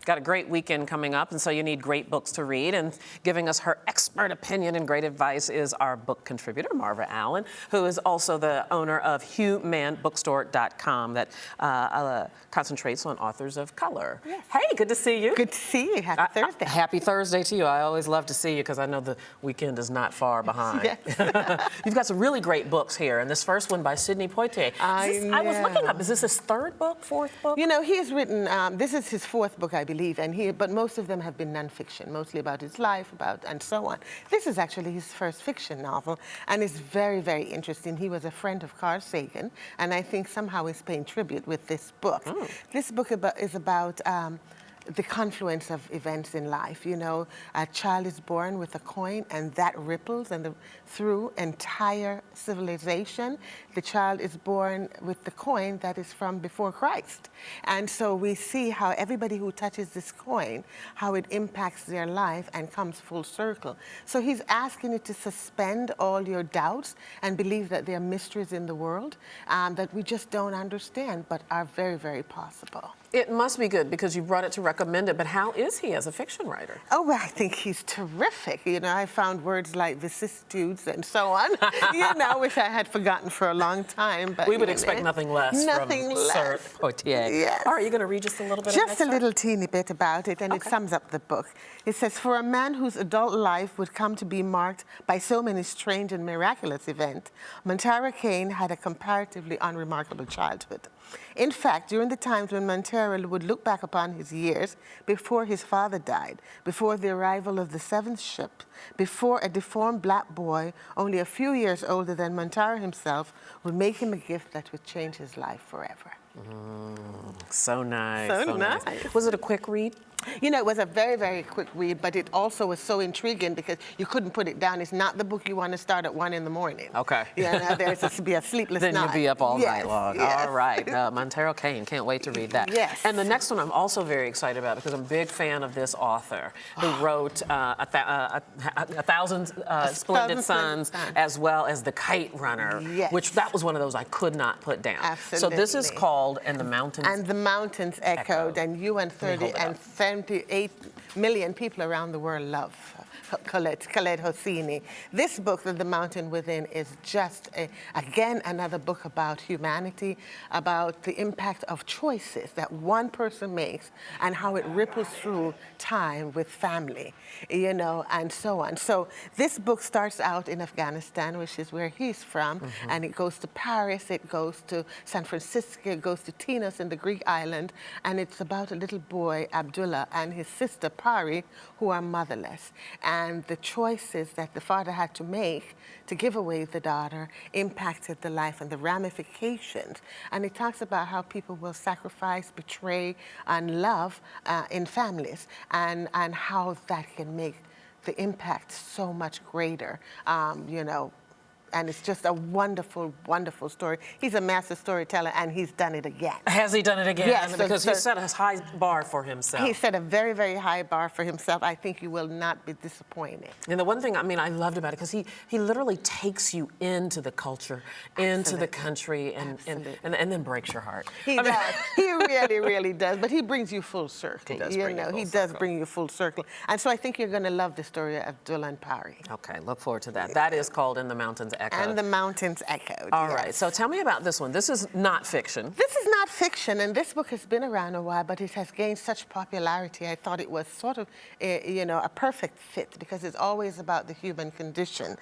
got a great weekend coming up, and so you need great books to read. And giving us her expert opinion and great advice is our book contributor, Marva Allen, who is also the owner of HumanBookstore.com that concentrates on authors of color. Yes. Hey, good to see you. Good to see you. Happy Thursday. Happy Thursday to you. I always love to see you because I know the weekend is not far behind. Yes. You've got some really great books here, and this first one by Sidney Poitier. I was looking up, is this his third book, fourth book? You know, he has written, this is his fourth book, I believe, but most of them have been nonfiction, mostly about his life, and so on. This is actually his first fiction novel, and it's very, very interesting. He was a friend of Carl Sagan, and I think somehow he's paying tribute with this book. Oh. This book is about the confluence of events in life. You know, a child is born with a coin, and that ripples through entire civilization. The child is born with the coin that is from before Christ. And so we see how everybody who touches this coin, how it impacts their life and comes full circle. So he's asking you to suspend all your doubts and believe that there are mysteries in the world that we just don't understand, but are very, very possible. It must be good because you brought it to recommend it, but how is he as a fiction writer? Oh, well, I think he's terrific. You know, I found words like vicissitudes and so on, you know, which I had forgotten for a long time. But we would expect nothing less from Sir Poitier. Yes. All right, you're going to read just a little bit Just a little teeny bit about it, and okay. It sums up the book. It says, for a man whose adult life would come to be marked by so many strange and miraculous events, Montara Kane had a comparatively unremarkable childhood. In fact, during the times when Montara would look back upon his years before his father died, before the arrival of the seventh ship, before a deformed black boy only a few years older than Montara himself would make him a gift that would change his life forever. So nice. So nice. Was it a quick read? You know, it was a very, very quick read, but it also was so intriguing because you couldn't put it down. It's not the book you want to start at 1 in the morning. Okay. You know, there's to be a sleepless night. Then you'll be up all night long. Yes. All right. Montara Kane. Can't wait to read that. Yes. And the next one I'm also very excited about because I'm a big fan of this author who wrote A Thousand Splendid Suns as well as The Kite Runner, which that was one of those I could not put down. Absolutely. So this is called And the Mountains And the Mountains Echoed, and you and 78 million people around the world love Khaled Hosseini. This book, The Mountain Within, is just, again, another book about humanity, about the impact of choices that one person makes and how it ripples through time with family, you know, and so on. So this book starts out in Afghanistan, which is where he's from, and it goes to Paris, it goes to San Francisco, it goes to Tinos in the Greek island, and it's about a little boy, Abdullah, and his sister, Pari, who are motherless. And the choices that the father had to make to give away the daughter impacted the life and the ramifications. And it talks about how people will sacrifice, betray, and love in families, and how that can make the impact so much greater, you know. And it's just a wonderful, wonderful story. He's a master storyteller, and he's done it again. Has he done it again? Yes. Because he set a high bar for himself. He set a very, very high bar for himself. I think you will not be disappointed. And the one thing, I mean, I loved about it, because he literally takes you into the culture, into the country, and then breaks your heart. He does. He really, really does. But he brings you full circle. He does bring you full circle. And so I think you're going to love the story of Abdullah and Pari. Okay, look forward to that. That is called In the Mountains Echoed. And the Mountains Echoed. All right, so tell me about this one. This is not fiction. This is not fiction, and this book has been around a while, but it has gained such popularity. I thought it was sort of, you know, a perfect fit because it's always about the human condition.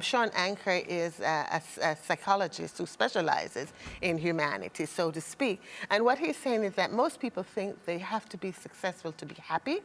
Sean Anker is a psychologist who specializes in humanity, so to speak. And what he's saying is that most people think they have to be successful to be happy,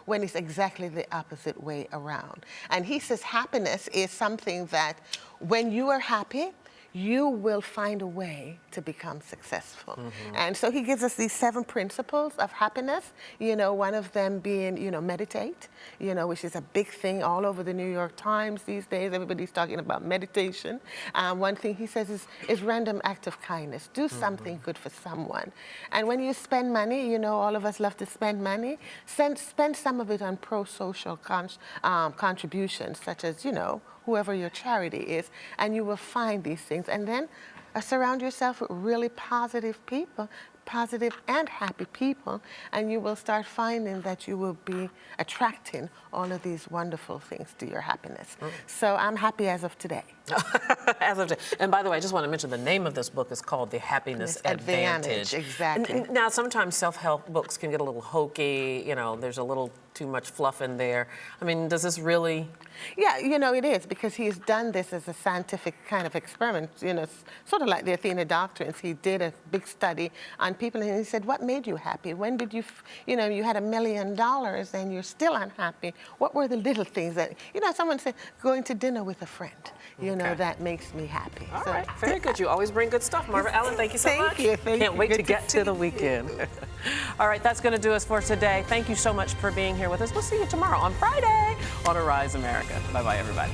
when it's exactly the opposite way around. And he says happiness is something that when you are happy, you will find a way to become successful. And so he gives us these 7 principles of happiness, you know, one of them being, you know, meditate, you know, which is a big thing all over the New York Times these days. Everybody's talking about meditation. One thing he says is random act of kindness. Do something good for someone. And when you spend money, you know, all of us love to spend money, spend some of it on pro-social contributions, such as, you know, whoever your charity is, and you will find these things. And then surround yourself with really positive people, positive and happy people, and you will start finding that you will be attracting all of these wonderful things to your happiness. So I'm happy as of today. As of today. And by the way, I just want to mention the name of this book is called The Happiness Advantage. Exactly. Now, sometimes self-help books can get a little hokey, you know, there's a little too much fluff in there. I mean, does this really? Yeah, you know, it is, because he's done this as a scientific kind of experiment, you know, sort of like the Athena doctrines. He did a big study on people, and he said, what made you happy? When did you, you know, you had $1 million and you're still unhappy. What were the little things that, you know, someone said, going to dinner with a friend, you know, that makes me happy. All right, very good. You always bring good stuff. Marva Allen, thank you so much. Thank you. Can't wait to get to the weekend. All right, that's going to do us for today. Thank you so much for being here with us. We'll see you tomorrow on Friday on Arise America. Bye-bye, everybody.